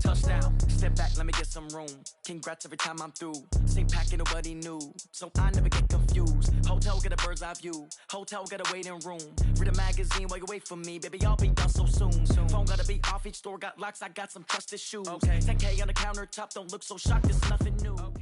Touchdown, step back, let me get some room. Congrats every time I'm through. Stay packing nobody new, so I never get confused. Hotel get a bird's eye view. Hotel get a waiting room. Read a magazine while you wait for me. Baby, I'll be done so soon. Phone gotta be off, each store got locks. I got some trusted shoes. Okay. 10K on the countertop, don't look so shocked. It's nothing new. Okay.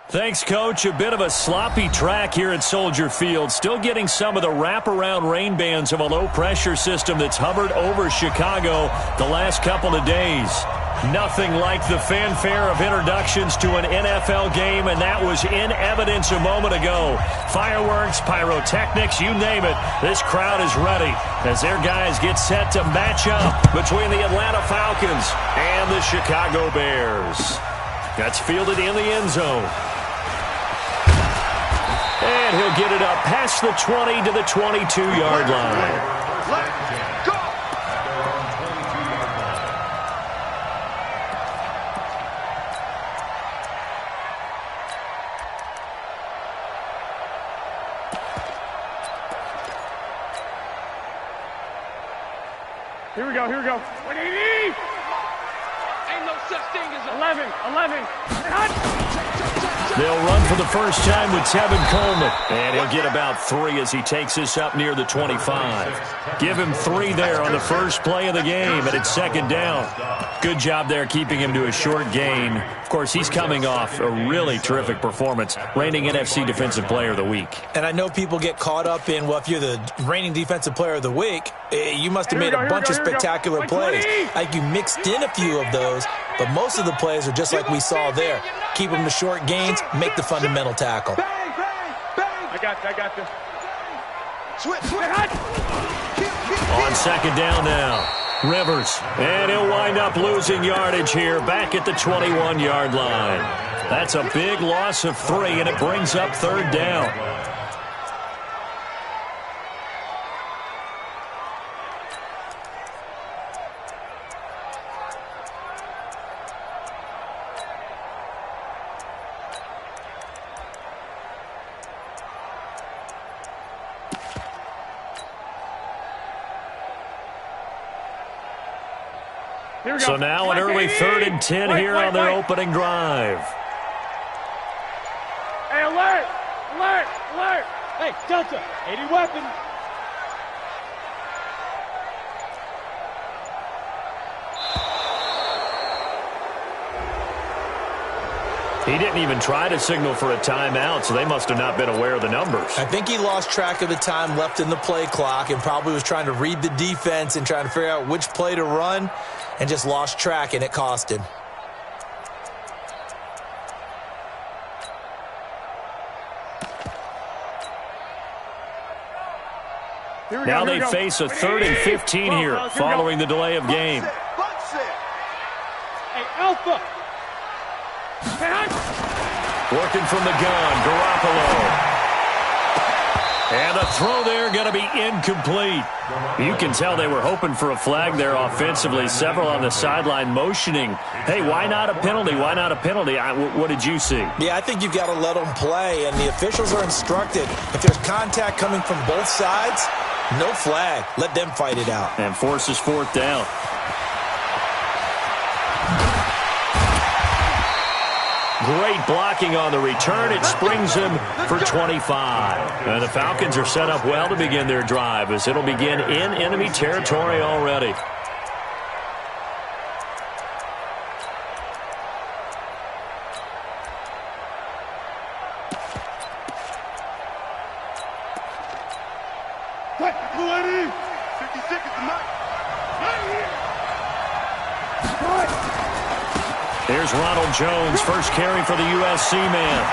Thanks, Coach. A bit of a sloppy track here at Soldier Field. Still getting some of the wraparound rain bands of a low-pressure system that's hovered over Chicago the last couple of days. Nothing like the fanfare of introductions to an NFL game, and that was in evidence a moment ago. Fireworks, pyrotechnics, you name it. This crowd is ready as their guys get set to match up between the Atlanta Falcons and the Chicago Bears. That's fielded in the end zone. And he'll get it up past the 20 to the 22-yard line. Let's go! Here we go, here we go. 180! Ain't no such thing as 11. They'll run for the first time with Tevin Coleman. And he'll get about 3 as he takes us up near the 25. Give him 3 there on the first play of the game, and it's second down. Good job there keeping him to a short gain. Of course, he's coming off a really terrific performance, reigning NFC Defensive Player of the Week. And I know people get caught up in, well, if you're the reigning Defensive Player of the Week, you must have made a bunch of spectacular plays. I think you mixed in a few of those, but most of the plays are just like we saw there. Keep them to short gains, make the fundamental tackle. Bang, bang, bang. I got you. Switch. On second down now. Rivers, and he'll wind up losing yardage here back at the 21-yard line. That's a big loss of 3, and it brings up third down. So now an early 3rd and 10 here on their opening drive. Hey, alert! Alert! Alert! Hey, Delta, 80 weapons. He didn't even try to signal for a timeout, so they must have not been aware of the numbers. I think he lost track of the time left in the play clock and probably was trying to read the defense and trying to figure out which play to run and just lost track, and it cost him. Now they face a 3rd and 15 here following the delay of game. Hey, Alpha! Working from the gun, Garoppolo. And the throw there going to be incomplete. You can tell they were hoping for a flag there offensively. Several on the sideline motioning. Hey, why not a penalty? Why not a penalty? What did you see? Yeah, I think you've got to let them play, and the officials are instructed. If there's contact coming from both sides, no flag. Let them fight it out. And forces 4th down. Great blocking on the return. It springs him for 25. And the Falcons are set up well to begin their drive as it'll begin in enemy territory already. Quick, 50 seconds to knock. There's Ronald Jones, first carry for the USC man.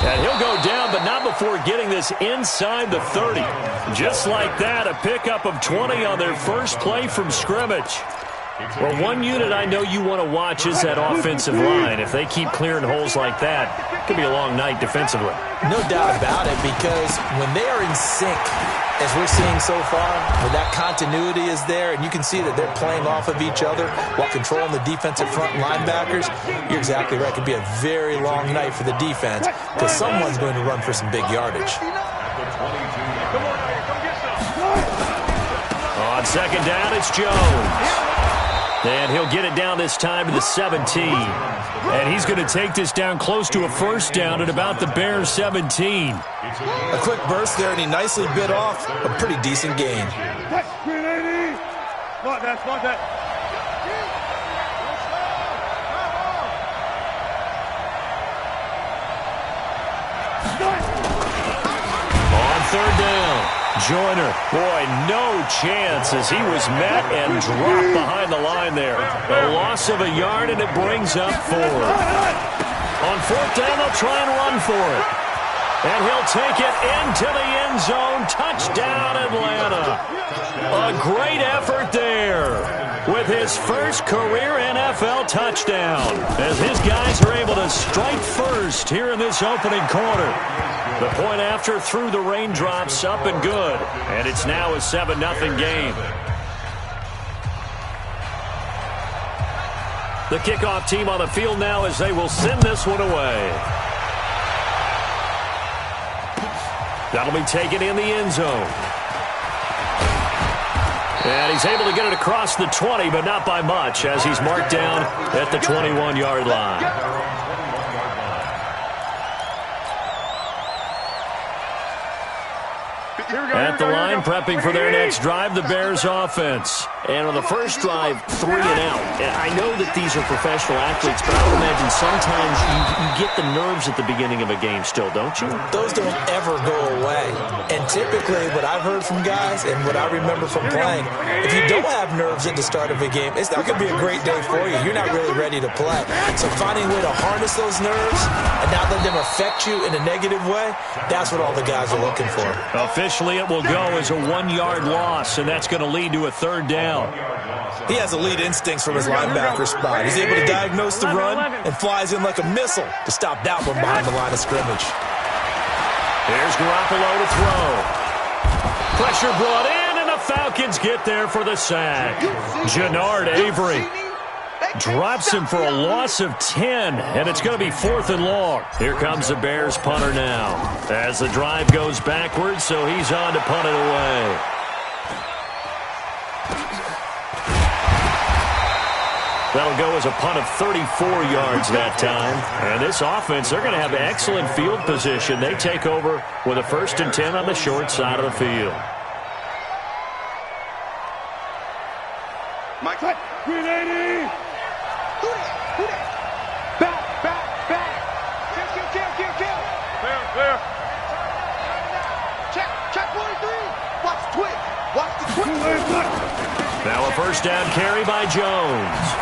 And he'll go down, but not before getting this inside the 30. Just like that, a pickup of 20 on their first play from scrimmage. Well, one unit I know you want to watch is that offensive line. If they keep clearing holes like that, it could be a long night defensively. No doubt about it, because when they are in sync, as we're seeing so far, when that continuity is there, and you can see that they're playing off of each other while controlling the defensive front linebackers, you're exactly right. It could be a very long night for the defense because someone's going to run for some big yardage. On second down, it's Jones. And he'll get it down this time to the 17. And he's going to take this down close to a first down at about the Bears' 17. A quick burst there, and he nicely bit off a pretty decent gain. Spot that. On third down, Joyner. Boy, no chance as he was met and dropped behind the line there. A loss of a yard, and it brings up 4. On fourth down, they'll try and run for it. And he'll take it into the end zone. Touchdown, Atlanta. A great effort there with his first career NFL touchdown as his guys are able to strike first here in this opening quarter. The point after through the raindrops up and good. And it's now a 7-0 game. The kickoff team on the field now as they will send this one away. That'll be taken in the end zone. And he's able to get it across the 20, but not by much as he's marked down at the 21-yard line. At the line, prepping for their next drive, the Bears offense. And on the first drive, 3 and out. And I know that these are professional athletes, but I would imagine sometimes you get the nerves at the beginning of a game still, don't you? Those don't ever go away. And typically, what I've heard from guys and what I remember from playing, if you don't have nerves at the start of a game, it's not going to be a great day for you. You're not really ready to play. So finding a way to harness those nerves and not let them affect you in a negative way, that's what all the guys are looking for. Officially, it will go as a 1-yard loss, and that's going to lead to a third down. He has elite instincts from his linebacker spot. He's able to diagnose the run and flies in like a missile to stop that one behind the line of scrimmage. Here's Garoppolo to throw. Pressure brought in, and the Falcons get there for the sack. Jannard Avery drops him for a loss of 10, and it's going to be 4th and long. Here comes the Bears punter now as the drive goes backwards, so he's on to punt it away. That'll go as a punt of 34 yards that time. And this offense, they're going to have excellent field position. They take over with a 1st and 10 on the short side of the field. Mike. Green 80. Back. Kill. Clear. Check 43. Watch the twitch. Now a first down carry by Jones.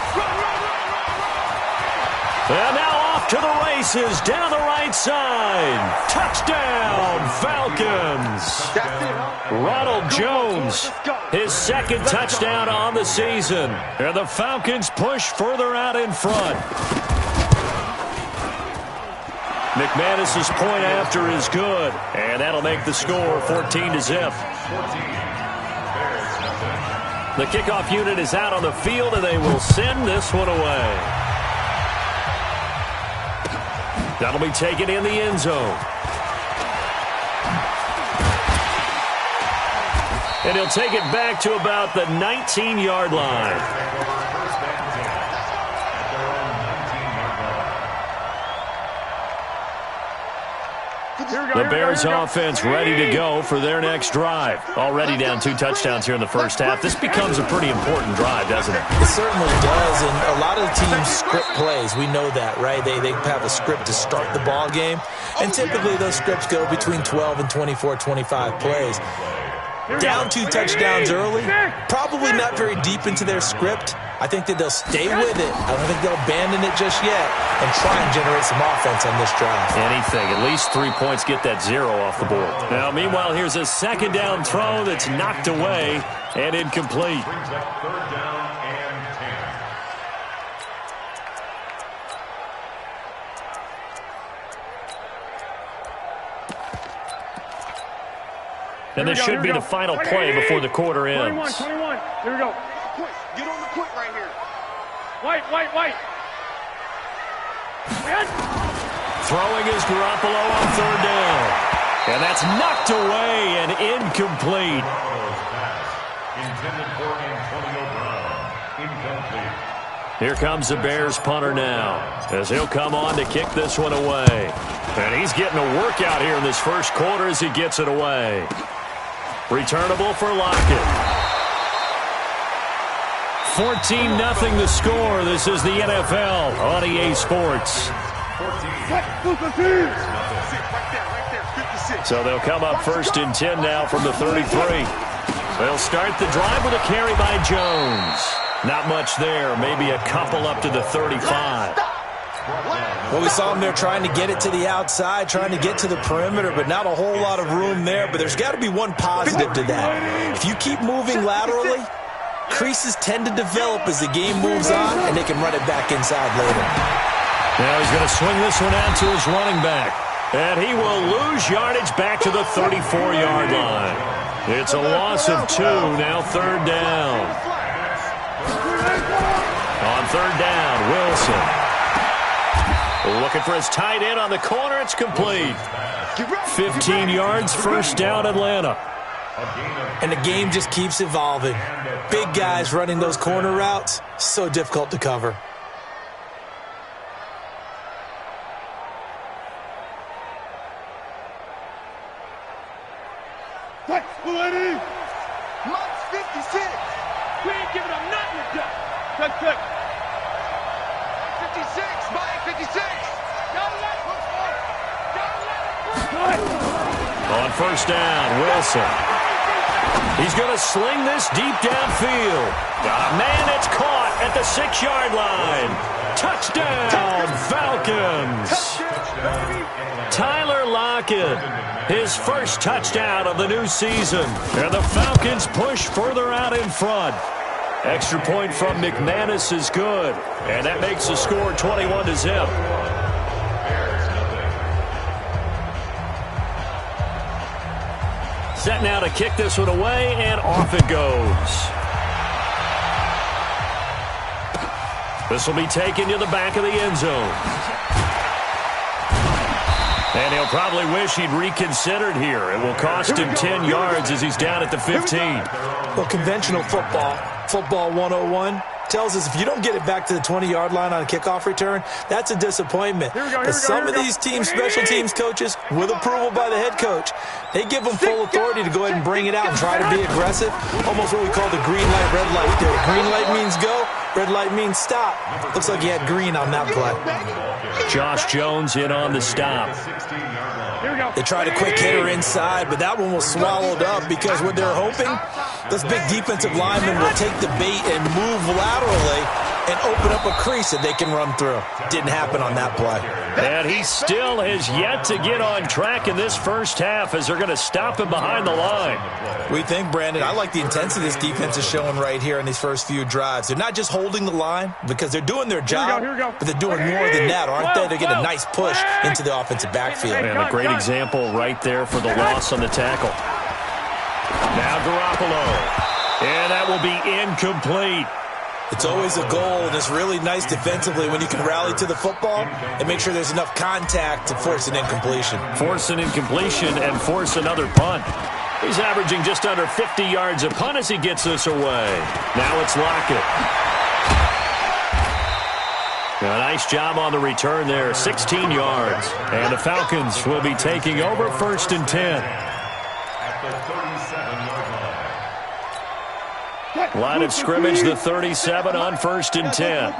And now off to the races down the right side. Touchdown, Falcons. Ronald Jones, his 2nd touchdown on the season. And the Falcons push further out in front. McManus's point after is good. And that'll make the score 14-0. The kickoff unit is out on the field, and they will send this one away. That'll be taken in the end zone. And he'll take it back to about the 19-yard line. The Bears offense ready to go for their next drive. Already down 2 touchdowns here in the first half. This becomes a pretty important drive, doesn't it? It certainly does, and a lot of the teams script plays. We know that, right? They have a script to start the ball game, and typically those scripts go between 12 and 24, 25 plays. Down 2 touchdowns early, probably not very deep into their script. I think that they'll stay with it. I don't think they'll abandon it just yet and try and generate some offense on this drive. Anything. At least 3 points, get that 0 off the board. Now, meanwhile, here's a 2nd down throw that's knocked away and incomplete. And this should be the final play before the quarter ends. 21. Here we go. Get on the quick right here. White. Throwing is Garoppolo on 3rd down. And that's knocked away and incomplete. Here comes the Bears punter now, as he'll come on to kick this one away. And he's getting a workout here in this first quarter as he gets it away. Returnable for Lockett. 14-0 the score. This is the NFL on EA Sports. So they'll come up 1st and 10 now from the 33. They'll start the drive with a carry by Jones. Not much there, maybe a couple up to the 35. Well, we saw him there trying to get it to the outside, trying to get to the perimeter, but not a whole lot of room there. But there's got to be one positive to that. If you keep moving laterally, creases tend to develop as the game moves on, and they can run it back inside later. Now he's going to swing this one out to his running back. And he will lose yardage back to the 34-yard line. It's a loss of 2, now 3rd down. On 3rd down, Wilson. Looking for his tight end on the corner. It's complete. 15 yards, 1st down, Atlanta. And the game just keeps evolving. Big guys running those corner routes, so difficult to cover. Mike's 56. We ain't giving up nothing to do. Check. 56, Mike, 56. On 1st down, Wilson. He's going to sling this deep downfield. Man, it's caught at the 6-yard line. Touchdown, Falcons. Tyler Lockett, his first touchdown of the new season. And the Falcons push further out in front. Extra point from McManus is good. And that makes the score 21-0. Set now to kick this one away, and off it goes. This will be taken to the back of the end zone. And he'll probably wish he'd reconsidered here. It will cost him 10 yards as he's down at the 15. Well, conventional football 101, tells us if you don't get it back to the 20-yard line on a kickoff return, that's a disappointment. But some of these teams, special teams coaches, with approval by the head coach, they give them full authority to go ahead and bring it out and try to be aggressive. Almost what we call the green light, red light theory. Green light means go, red light means stop. Looks like he had green on that play. Josh Jones in on the stop. They tried a quick hitter inside, but that one was swallowed up because what they're hoping, those big defensive linemen will take the bait and move laterally and open up a crease that they can run through. Didn't happen on that play. And he still has yet to get on track in this first half as they're going to stop him behind the line. We think, Brandon, I like the intensity this defense is showing right here in these first few drives. They're not just holding the line because they're doing their job, but they're doing more than that, aren't they? They're getting a nice push into the offensive backfield. And a great example right there for the loss on the tackle. Now Garoppolo. And that will be incomplete. It's always a goal, and it's really nice defensively when you can rally to the football and make sure there's enough contact to force an incompletion. Force an incompletion and force another punt. He's averaging just under 50 yards a punt as he gets this away. Now it's Lockett. A nice job on the return there, 16 yards. And the Falcons will be taking over 1st and 10. Line of scrimmage, the 37 on 1st and 10.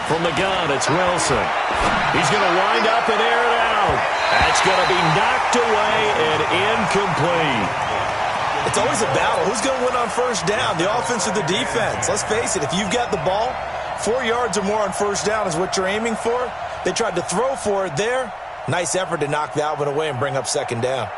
From the gun, it's Wilson. He's going to wind up and air it out. That's going to be knocked away and incomplete. It's always a battle. Who's going to win on 1st down, the offense or the defense? Let's face it, if you've got the ball, 4 yards or more on 1st down is what you're aiming for. They tried to throw for it there. Nice effort to knock that one away and bring up 2nd down.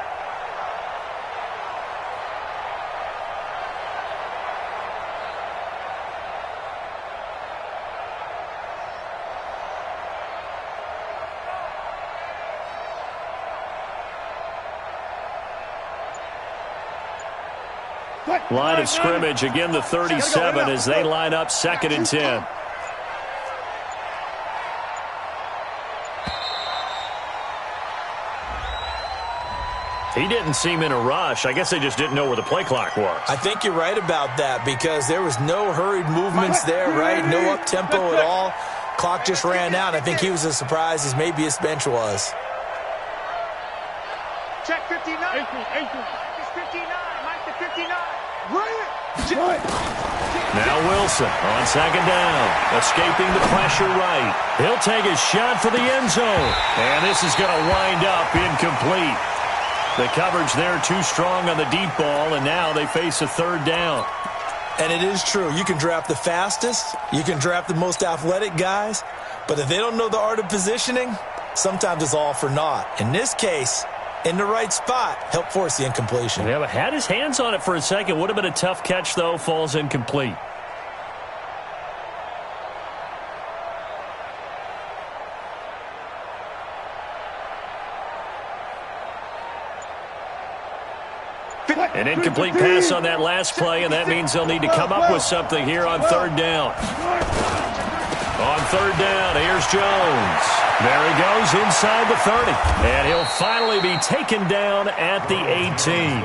Line of scrimmage, again the 37 as they line up 2nd and 10. He didn't seem in a rush. I guess they just didn't know where the play clock was. I think you're right about that because there was no hurried movements there, right? No up-tempo at all. Clock just ran out. I think he was as surprised as maybe his bench was. Check 59. Mike is 59. Mike to 59. Run it. Now Wilson on second down. Escaping the pressure right. He'll take a shot for the end zone. And this is going to wind up incomplete. The coverage there too strong on the deep ball, and now they face a third down. And it is true. You can draft the fastest. You can draft the most athletic guys. But if they don't know the art of positioning, sometimes it's all for naught. In this case, in the right spot, help force the incompletion. Yeah, but had his hands on it for a second. Would have been a tough catch, though. Falls incomplete. An incomplete pass on that last play, and that means they'll need to come up with something here on third down. On third down, here's Jones. There he goes inside the 30. And he'll finally be taken down at the 18.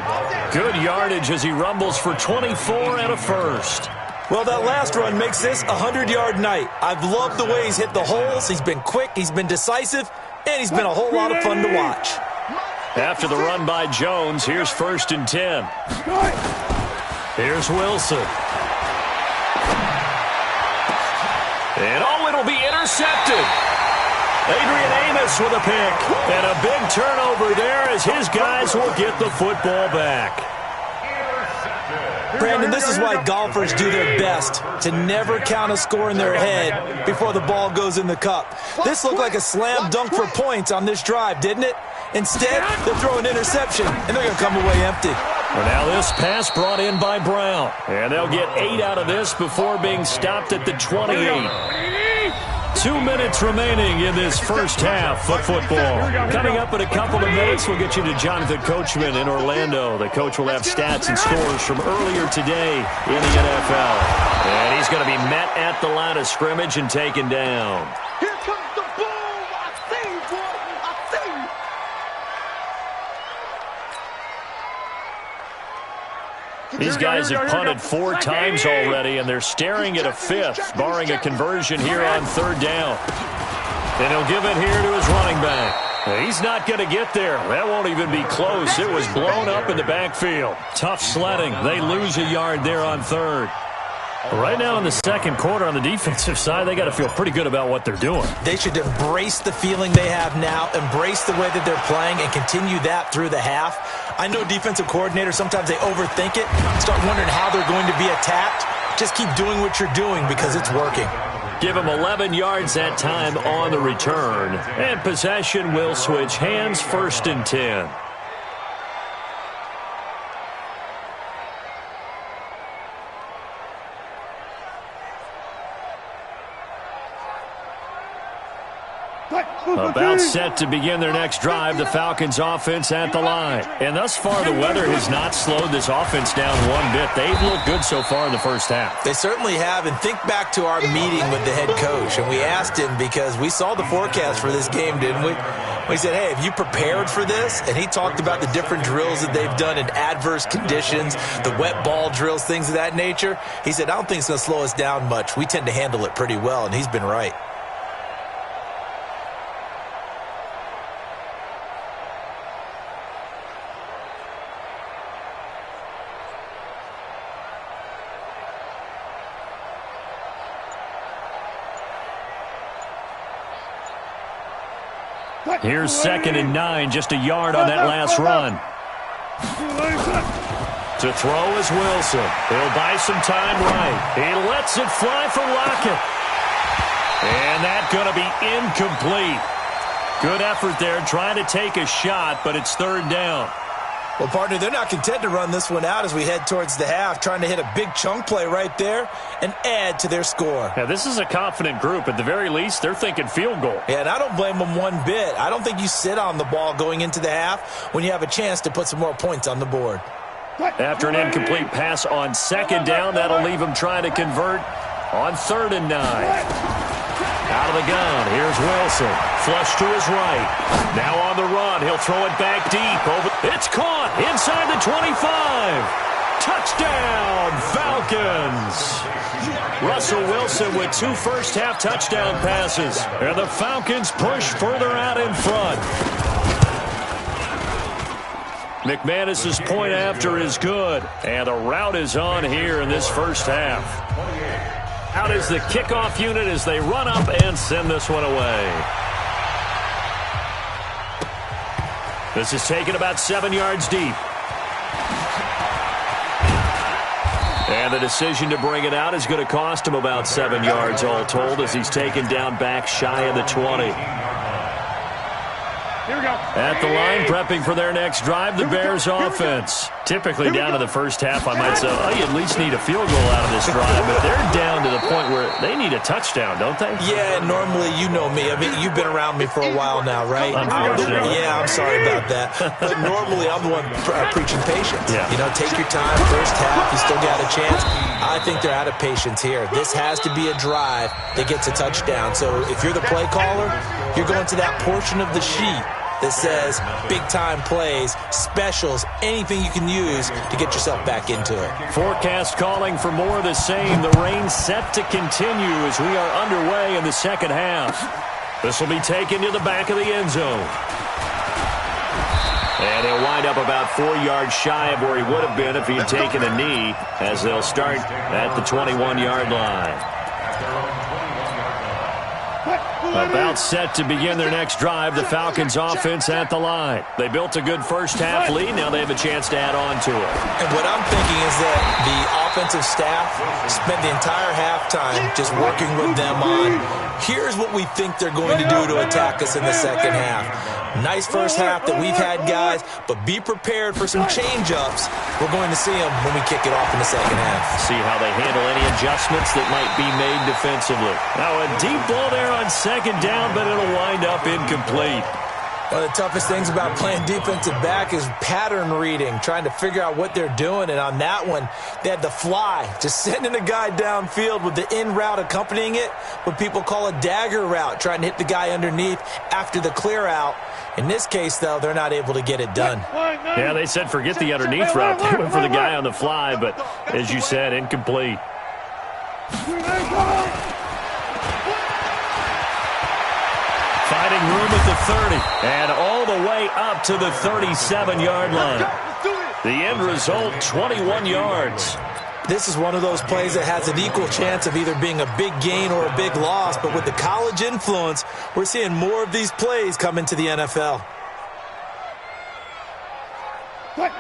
Good yardage as he rumbles for 24 and a first. Well, that last run makes this a 100-yard night. I've loved the way he's hit the holes. He's been quick, he's been decisive, and he's been a whole lot of fun to watch. After the run by Jones, here's 1st and 10. Here's Wilson. And it'll be intercepted. Adrian Amos with a pick. And a big turnover there as his guys will get the football back. Brandon, this is why golfers do their best to never count a score in their head before the ball goes in the cup. This looked like a slam dunk for points on this drive, didn't it? Instead, they'll throw an interception, and they're going to come away empty. Well, now this pass brought in by Brown. And they'll get 8 out of this before being stopped at the 28. 2 minutes remaining in this first half of football. Coming up in a couple of minutes, we'll get you to Jonathan Coachman in Orlando. The coach will have stats and scores from earlier today in the NFL. And he's going to be met at the line of scrimmage and taken down. Here comes the boom. I see you, boy. I see you. These guys have punted 4 times already, and they're staring at a 5th, barring a conversion here on third down. And he'll give it here to his running back. He's not going to get there. That won't even be close. It was blown up in the backfield. Tough sledding. They lose a yard there on third. Right now in the second quarter on the defensive side, they got to feel pretty good about what they're doing. They should embrace the feeling they have now, embrace the way that they're playing, and continue that through the half. I know defensive coordinators, sometimes they overthink it, start wondering how they're going to be attacked. Just keep doing what you're doing because it's working. Give them 11 yards that time on the return. And possession will switch hands, 1st and 10. About set to begin their next drive, the Falcons offense at the line. And thus far, the weather has not slowed this offense down one bit. They've looked good so far in the first half. They certainly have. And think back to our meeting with the head coach. And we asked him because we saw the forecast for this game, didn't we? We said, hey, have you prepared for this? And he talked about the different drills that they've done in adverse conditions, the wet ball drills, things of that nature. He said, I don't think it's going to slow us down much. We tend to handle it pretty well, and he's been right. Here's 2nd and 9, just a yard on that last run. To throw is Wilson. He'll buy some time right. He lets it fly for Lockett. And that's going to be incomplete. Good effort there, trying to take a shot, but it's third down. Well, partner, they're not content to run this one out as we head towards the half, trying to hit a big chunk play right there and add to their score. Yeah, this is a confident group. At the very least, they're thinking field goal. Yeah, and I don't blame them one bit. I don't think you sit on the ball going into the half when you have a chance to put some more points on the board. After an incomplete pass on second down, that'll leave them trying to convert on 3rd and 9. Out of the gun, here's Wilson. Flush to his right. Now on the run, he'll throw it back deep. It's caught inside the 25. Touchdown, Falcons! Russell Wilson with 2 first-half touchdown passes. And the Falcons push further out in front. McManus's point after is good. And the route is on here in this first half. Out is the kickoff unit as they run up and send this one away. This is taken about 7 yards deep. And the decision to bring it out is going to cost him about 7 yards all told as he's taken down back shy of the 20. Here we go. At the line, prepping for their next drive, the Bears offense. Typically down to the first half, I might say, oh, you at least need a field goal out of this drive, but they're down to the point where they need a touchdown, don't they? Yeah, normally, you know me. I mean, you've been around me for a while now, right? Unfortunately. I'm sorry about that. But normally, I'm the one preaching patience. Yeah. You know, take your time. First half, you still got a chance. I think they're out of patience here. This has to be a drive that gets a touchdown. So if you're the play caller, you're going to that portion of the sheet that says big-time plays, specials, anything you can use to get yourself back into it. Forecast calling for more of the same. The rain set to continue as we are underway in the second half. This will be taken to the back of the end zone. And he'll wind up about 4 yards shy of where he would have been if he had taken a knee, as they'll start at the 21-yard line. About set to begin their next drive, the Falcons offense at the line. They built a good first half lead. Now they have a chance to add on to it. And what I'm thinking is that the offensive staff spent the entire halftime just working with them on, here's what we think they're going to do to attack us in the second half. Nice first half that we've had, guys, but be prepared for some change-ups. We're going to see them when we kick it off in the second half. See how they handle any adjustments that might be made defensively. Now a deep ball there on second down, but it'll wind up incomplete. One of the toughest things about playing defensive back is pattern reading, trying to figure out what they're doing. And on that one, they had the fly, just sending a guy downfield with the in route accompanying it, what people call a dagger route, trying to hit the guy underneath after the clear out. In this case, though, they're not able to get it done. Yeah, they said forget the underneath route. They went for the guy on the fly, but as you said, incomplete. Finding room at the 30 and all the way up to the 37-yard line. The end result, 21 yards. This is one of those plays that has an equal chance of either being a big gain or a big loss, but with the college influence, we're seeing more of these plays come into the NFL.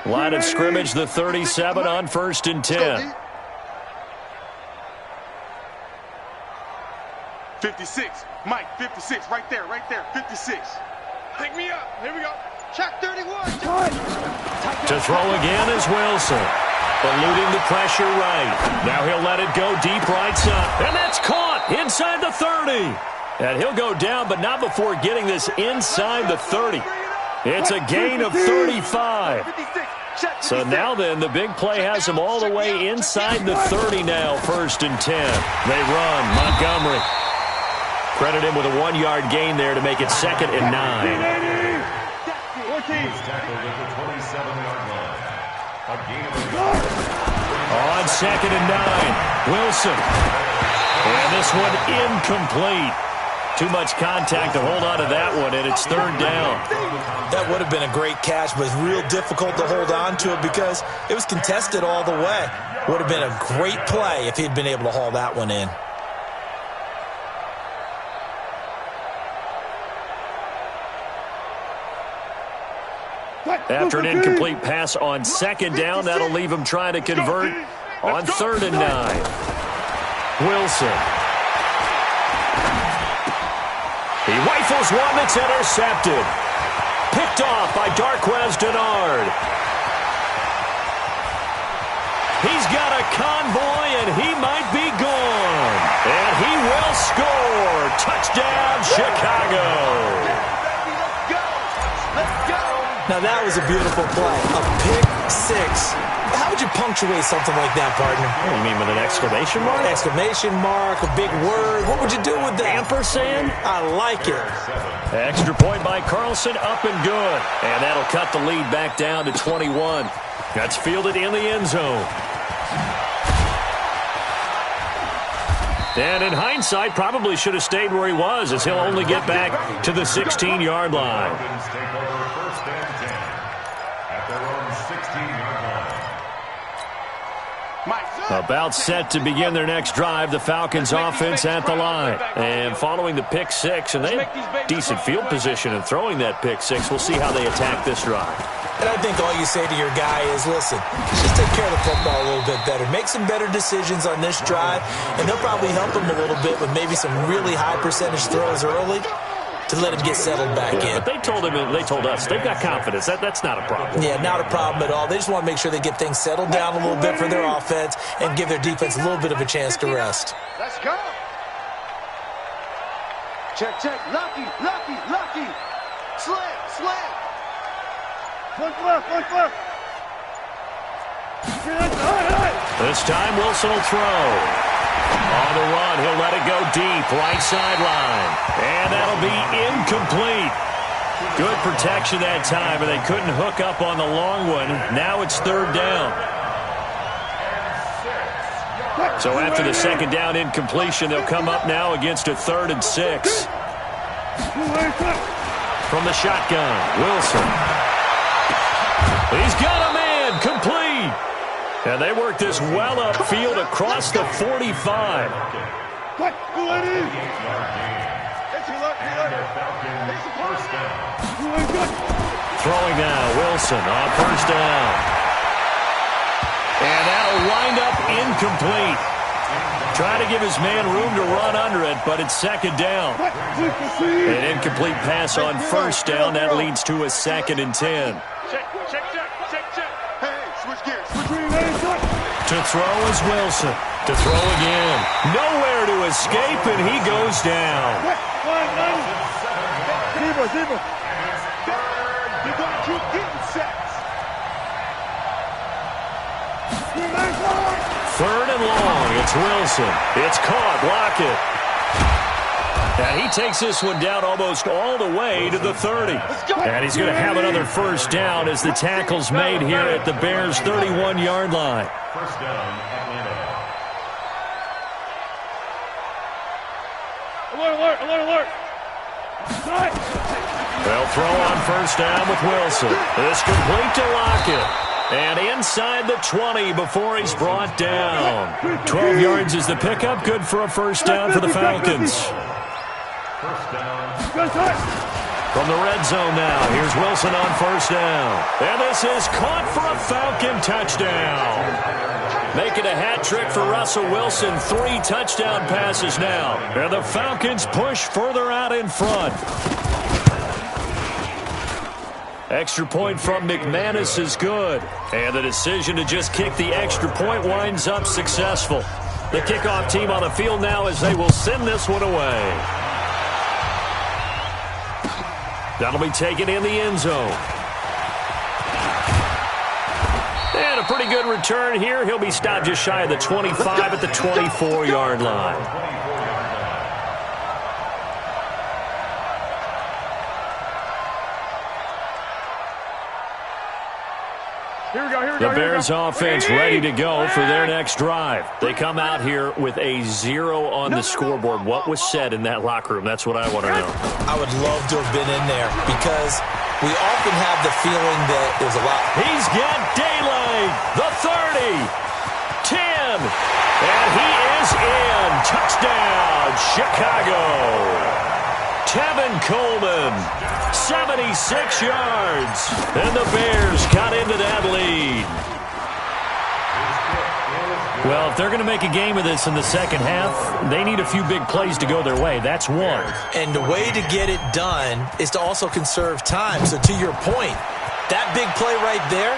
Line of scrimmage, the 37 on 1st and 10. 56. Mike, 56. Right there, 56. Pick me up. Here we go. Check 31. To throw again is Wilson. Eluding the pressure right. Now he'll let it go deep right side. And that's caught inside the 30. And he'll go down, but not before getting this inside the 30. It's a gain of 35. So now then, the big play has him all the way inside the 30 now, 1st and 10. They run. Montgomery. Credit him with a 1-yard gain there to make it 2nd and 9. On 2nd and 9, Wilson. And this one incomplete. Too much contact to hold on to that one, and it's 3rd down. That would have been a great catch, but it's real difficult to hold on to it because it was contested all the way. Would have been a great play if he'd been able to haul that one in. After an incomplete pass on 2nd down, that'll leave him trying to convert on 3rd and 9. Wilson. He rifles one that's intercepted. Picked off by Darquez Denard. He's got a convoy, and he might be gone. And he will score. Touchdown, Chicago. Now, that was a beautiful play. A pick six. How would you punctuate something like that, partner? What do you mean, with an exclamation mark? Exclamation mark, a big word. What would you do with that? Ampersand? I like it. Extra point by Carlson, up and good. And that'll cut the lead back down to 21. That's fielded in the end zone. And in hindsight, probably should have stayed where he was, as he'll only get back to the 16-yard line. About set to begin their next drive, the Falcons offense at the line. And following the pick six, and they have decent field position in throwing that pick six. We'll see how they attack this drive. And I think all you say to your guy is, listen, just take care of the football a little bit better. Make some better decisions on this drive, and they'll probably help him a little bit with maybe some really high percentage throws early to let him get settled back in. But they told him, and they told us, they've got confidence. That's not a problem. Yeah, not a problem at all. They just want to make sure they get things settled down a little bit for their offense and give their defense a little bit of a chance to rest. Let's go. Check, check. Lucky, lucky, lucky. Slam, slam. One left. This time Wilson will throw. On the run, he'll let it go deep, right sideline. And that'll be incomplete. Good protection that time, but they couldn't hook up on the long one. Now it's third down. So after the second down incompletion, they'll come up now against a 3rd and 6. From the shotgun, Wilson. He's got a man, complete. And they work this well upfield across the 45. Throwing now, Wilson on first down. And that'll wind up incomplete. Trying to give his man room to run under it, but it's second down. An incomplete pass on first down. That leads to a 2nd and 10. To throw is Wilson. To throw again. Nowhere to escape, and he goes down. You're going to keep getting sacks. 3rd and long. It's Wilson. It's caught. Lockett. And he takes this one down almost all the way to the 30. And he's going to have another first down as the tackle's made here at the Bears' 31-yard line. First down, Atlanta. Alert. They'll throw on first down with Wilson. It's complete to Lockett. And inside the 20 before he's brought down. 12 yards is the pickup. Good for a first down for the Falcons. First down. From the red zone now, here's Wilson on first down. And this is caught for a Falcon touchdown. Making a hat trick for Russell Wilson. 3 touchdown passes now. And the Falcons push further out in front. Extra point from McManus is good. And the decision to just kick the extra point winds up successful. The kickoff team on the field now as they will send this one away. That'll be taken in the end zone. And a pretty good return here. He'll be stopped just shy of the 25 at the 24-yard line. The Bears offense ready to go for their next drive. They come out here with a 0 on the scoreboard. What was said in that locker room? That's what I want to know. I would love to have been in there because we often have the feeling that there's a lot. He's got daylight. The 30. 10. And he is in. Touchdown, Chicago. Tevin Coleman, 76 yards. And the Bears got into that lead. Well, if they're going to make a game of this in the second half, they need a few big plays to go their way. That's one. And the way to get it done is to also conserve time. So to your point, that big play right there,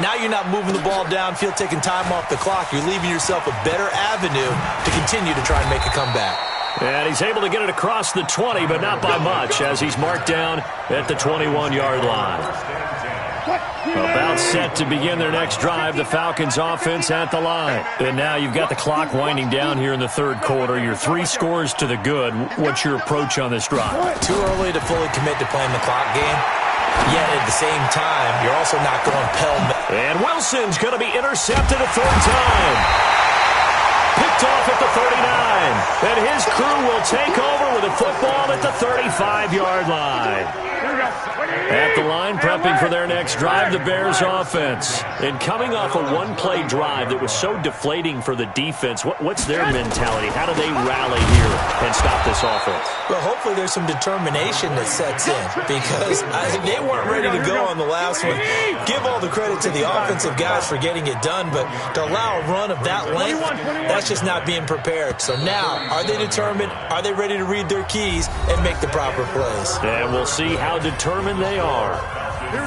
now you're not moving the ball downfield, taking time off the clock. You're leaving yourself a better avenue to continue to try and make a comeback. And he's able to get it across the 20, but not by much, as he's marked down at the 21-yard line. About set to begin their next drive, the Falcons offense at the line. And now you've got the clock winding down here in the third quarter. You're 3 scores to the good. What's your approach on this drive? Too early to fully commit to playing the clock game. Yet at the same time, you're also not going pell-mell. And Wilson's going to be intercepted a third time. Picked off at the 39. And his crew will take over with a football at the 35-yard line. At the line, prepping for their next drive, the Bears offense. And coming off a one-play drive that was so deflating for the defense, what's their mentality? How do they rally here and stop this offense? Well, hopefully there's some determination that sets in because they weren't ready to go on the last one. Give all the credit to the offensive guys for getting it done, but to allow a run of that length, that's just not being prepared. So now, are they determined? Are they ready to read their keys and make the proper plays? And we'll see how determined they are.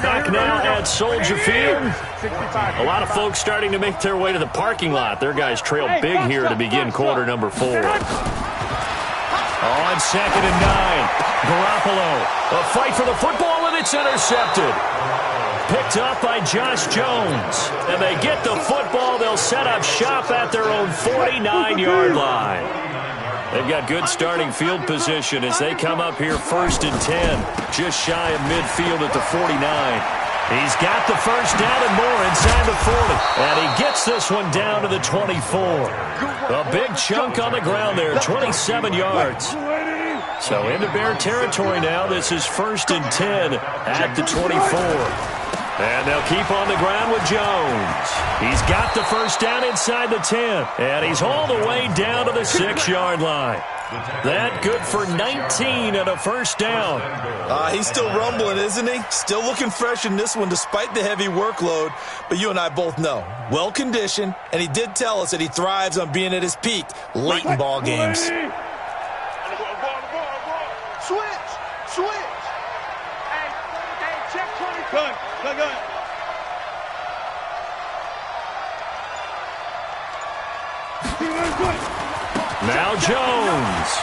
Back now at Soldier Field. A lot of folks starting to make their way to the parking lot. Their guys trail big here to begin quarter number 4. On 2nd and 9. Garoppolo. A fight for the football, and it's intercepted. Picked up by Josh Jones. And they get the football. They'll set up shop at their own 49-yard line. They've got good starting field position as they come up here 1st and 10. Just shy of midfield at the 49. He's got the first down and more inside the 40. And he gets this one down to the 24. A big chunk on the ground there, 27 yards. So into Bear territory now. This is 1st and 10 at the 24. And they'll keep on the ground with Jones. He's got the first down inside the 10. And he's all the way down to the 6-yard line. That good for 19 and a first down. He's still rumbling, isn't he? Still looking fresh in this one despite the heavy workload. But you and I both know, well-conditioned, and he did tell us that he thrives on being at his peak late in ball games. Switch. Hey, check 20. Good. Now Jones.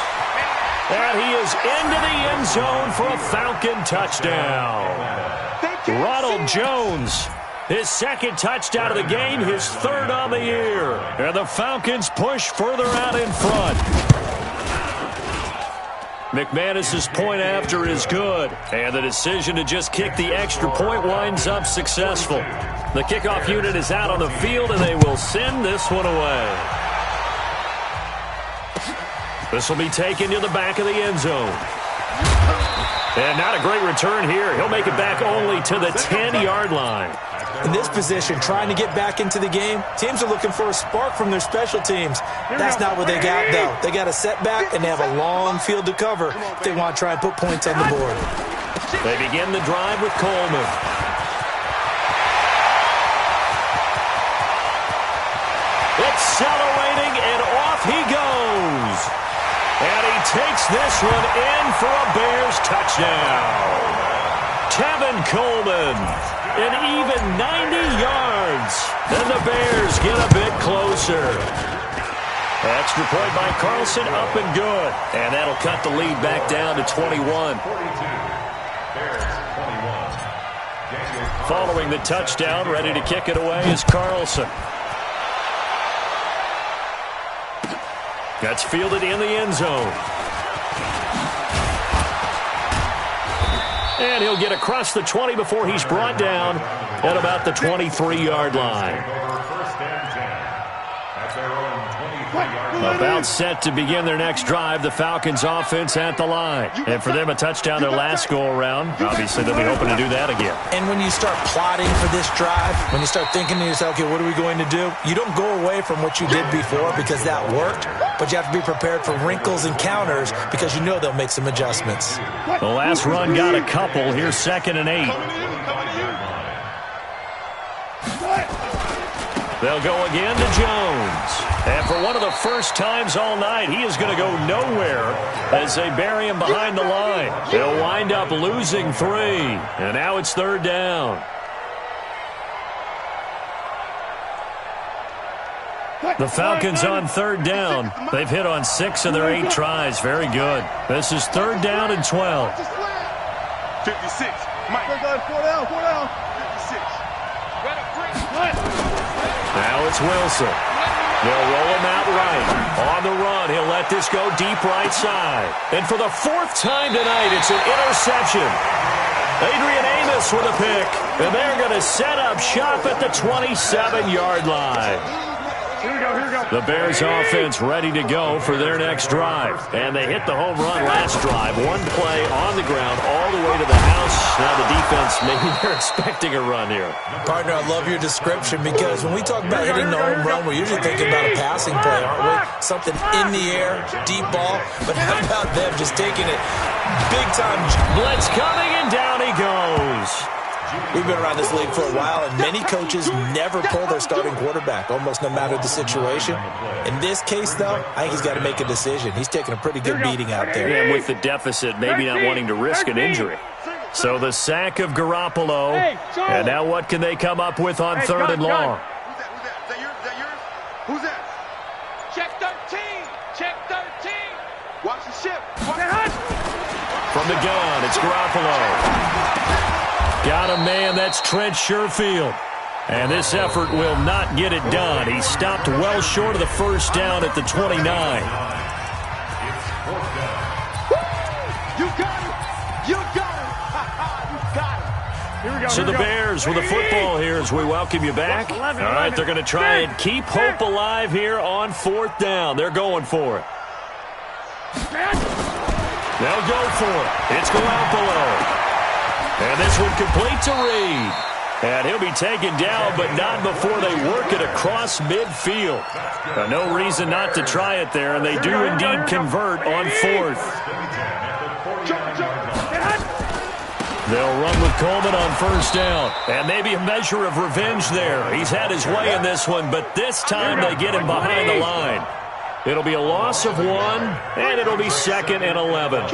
And he is into the end zone for a Falcon touchdown. Ronald Jones, his 2nd touchdown of the game, his 3rd on the year. And the Falcons push further out in front. McManus's point after is good. And the decision to just kick the extra point winds up successful. The kickoff unit is out on the field, and they will send this one away. This will be taken to the back of the end zone. And not a great return here. He'll make it back only to the 10-yard line. In this position, trying to get back into the game, teams are looking for a spark from their special teams. That's not what they got, though. They got a setback, and they have a long field to cover if they want to try and put points on the board. They begin the drive with Coleman. Accelerating, and off he goes. And he takes this one in for a Bears touchdown. Tevin Coleman, an even 90 yards. And the Bears get a bit closer. Extra point by Carlson, up and good. And that'll cut the lead back down to 21. Following the touchdown, ready to kick it away is Carlson. That's fielded in the end zone. And he'll get across the 20 before he's brought down at about the 23-yard line. About set to begin their next drive, the Falcons offense at the line. And for them, a touchdown their last go-around. Obviously, they'll be hoping to do that again. And when you start plotting for this drive, when you start thinking to yourself, okay, what are we going to do? You don't go away from what you did before because that worked, but you have to be prepared for wrinkles and counters because you know they'll make some adjustments. The last run got a couple. Here's 2nd and 8. They'll go again to Jones. And for one of the first times all night, he is going to go nowhere as they bury him behind the line. They'll wind up losing 3. And now it's 3rd down. The Falcons on 3rd down. They've hit on 6 of their 8 tries. Very good. This is 3rd down and 12. 56. Mike. 4 down. 56. it's Wilson. They'll roll him out right. On the run, he'll let this go deep right side. And for the 4th time tonight, it's an interception. Adrian Amos with a pick. And they're going to set up shop at the 27-yard line. The Bears offense ready to go for their next drive. And they hit the home run last drive. One play on the ground all the way to the house. Now the defense, maybe they're expecting a run here. Partner, I love your description because when we talk about hitting the home run, we're usually thinking about a passing play, aren't we? Something in the air, deep ball. But how about them just taking it big time? Blitz coming, and down he goes. We've been around this league for a while, and many coaches never pull their starting quarterback, almost no matter the situation. In this case, though, I think he's got to make a decision. He's taking a pretty good beating out there. And with the deficit, maybe not wanting to risk an injury. So the sack of Garoppolo. And now what can they come up with on 3rd and long? Who's that? Is that yours? Who's that? Check 13. Check 13. Watch the ship. From the gun, it's Garoppolo. Got a man, that's Trent Sherfield. And this effort will not get it done. He stopped well short of the first down at the 29. You got it. You got it. You got it. Here we go. So the Bears with the football here as we welcome you back. All right, they're going to try and keep hope alive here on 4th down. They're going for it. They'll go for it. It's Garoppolo. And this one complete to Reed. And he'll be taken down, but not before they work it across midfield. No reason not to try it there, and they do indeed convert on 4th. They'll run with Coleman on 1st down. And maybe a measure of revenge there. He's had his way in this one, but this time they get him behind the line. It'll be a loss of 1, and it'll be 2nd and 11.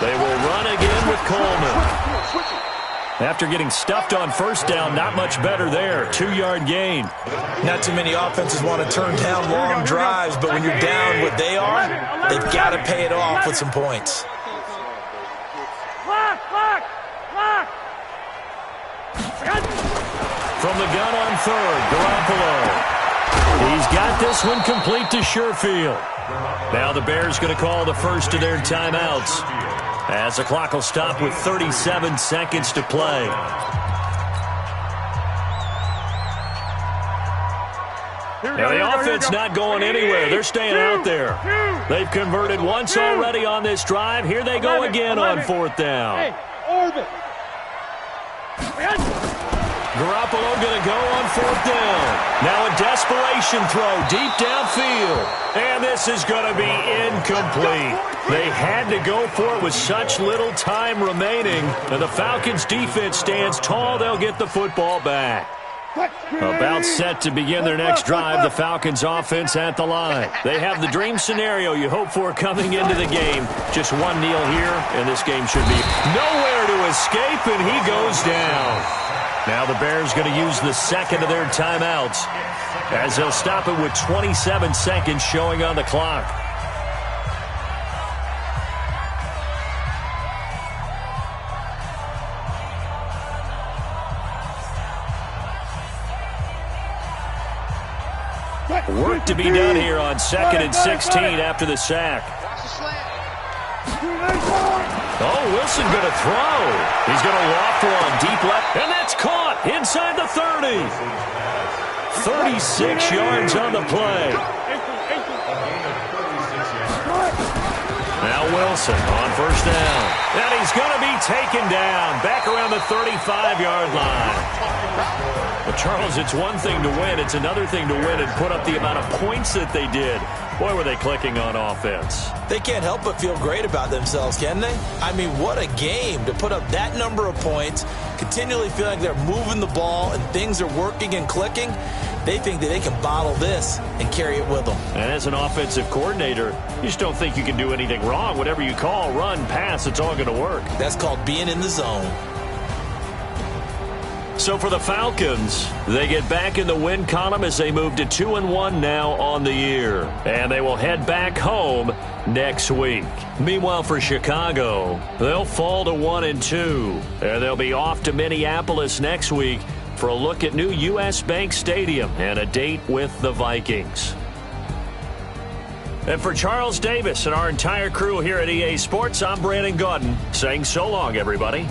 They will run again with Coleman. After getting stuffed on 1st down, not much better there. 2-yard gain. Not too many offenses want to turn down long drives, but when you're down what they are, they've got to pay it off with some points. From the gun on 3rd, Garoppolo. He's got this one complete to Sherfield. Now the Bears going to call the first of their timeouts, as the clock will stop with 37 seconds to play. Now the offense not going anywhere. They're staying out there. They've converted once already on this drive. Here they go again on 4th down. Hey, orbit. Garoppolo going to go on 4th down. Now a desperation throw deep downfield. And this is going to be incomplete. They had to go for it with such little time remaining. And the Falcons defense stands tall. They'll get the football back. About set to begin their next drive, the Falcons offense at the line. They have the dream scenario you hope for coming into the game. Just one kneel here, and this game should be nowhere to escape, and he goes down. Now the Bears going to use the second of their timeouts, as they'll stop it with 27 seconds showing on the clock. Work to be done here on 2nd and 16 after the sack. Oh, Wilson going to throw. He's going to loft one deep left, and that's caught inside the 30. 36 yards on the play. Now Wilson on 1st down. And he's going to be taken down back around the 35-yard line. Well, Charles, it's one thing to win. It's another thing to win and put up the amount of points that they did. Boy, were they clicking on offense. They can't help but feel great about themselves, can they? I mean, what a game to put up that number of points, continually feel like they're moving the ball and things are working and clicking. They think that they can bottle this and carry it with them. And as an offensive coordinator, you just don't think you can do anything wrong. Whatever you call, run, pass, it's all going to work. That's called being in the zone. So for the Falcons, they get back in the win column as they move to 2-1 now on the year. And they will head back home next week. Meanwhile, for Chicago, they'll fall to 1-2. And they'll be off to Minneapolis next week for for a look at new U.S. Bank Stadium and a date with the Vikings. And for Charles Davis and our entire crew here at EA Sports, I'm Brandon Gaudin saying so long, everybody.